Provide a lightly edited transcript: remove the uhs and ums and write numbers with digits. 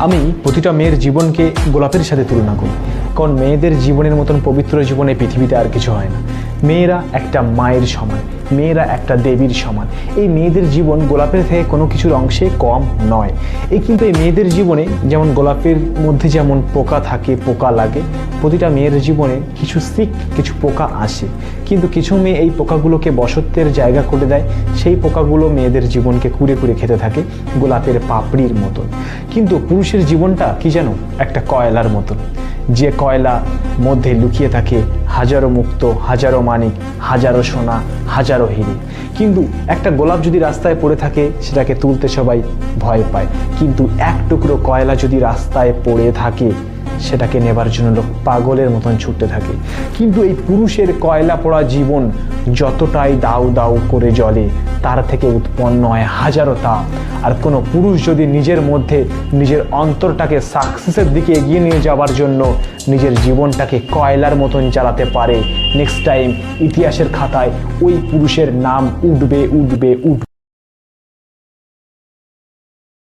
আমি প্রতিটা মেয়ের জীবনকে গোলাপের সাথে তুলনা করি, কারণ মেয়েদের জীবনের মতন পবিত্র জীবনে পৃথিবীতে আর কিছু হয় না। মেয়েরা একটা মায়ের সমান, মেয়েরা একটা দেবীর সমান। এই মেয়েদের জীবন গোলাপের থেকে কোনো কিছুর অংশে কম নয়। কিন্তু এই মেয়েদের জীবনে যেমন গোলাপের মধ্যে যেমন পোকা থাকে, পোকা লাগে, প্রতিটা মেয়ের জীবনে কিছু পোকা আসে, কিন্তু কিছু মেয়ে এই পোকাগুলোকে বসত্বের জায়গা করে দেয়। সেই পোকাগুলো মেয়েদের জীবনকে কুড়ে কুড়ে খেতে থাকে গোলাপের পাপড়ির মতন। কিন্তু পুরুষের জীবনটা কি যেন একটা কয়লার মতন, যে কয়লা মধ্যে লুকিয়ে থাকে হাজারো মুক্তো, হাজারো মানিক, হাজারো সোনা, হাজারো হিরে। কিন্তু একটা গোলাপ যদি রাস্তায় পড়ে থাকে সেটাকে তুলতে সবাই ভয় পায়, কিন্তু এক টুকরো কয়লা যদি রাস্তায় পড়ে থাকে সেটাকে নেবার জন্য লোক পাগলের মতন ছুটতে থাকে। কিন্তু এই পুরুষের কয়লা পড়া জীবন যতটাই দাউ দাউ করে জ্বলে, তার থেকে উৎপন্ন হয় হাজারো তাপ। আর কোনো পুরুষ যদি নিজের মধ্যে নিজের অন্তরটাকে সাকসেসের দিকে এগিয়ে নিয়ে যাওয়ার জন্য নিজের জীবনটাকে কয়লার মতন চালাতে পারে, নেক্সট টাইম ইতিহাসের খাতায় ওই পুরুষের নাম উঠবে।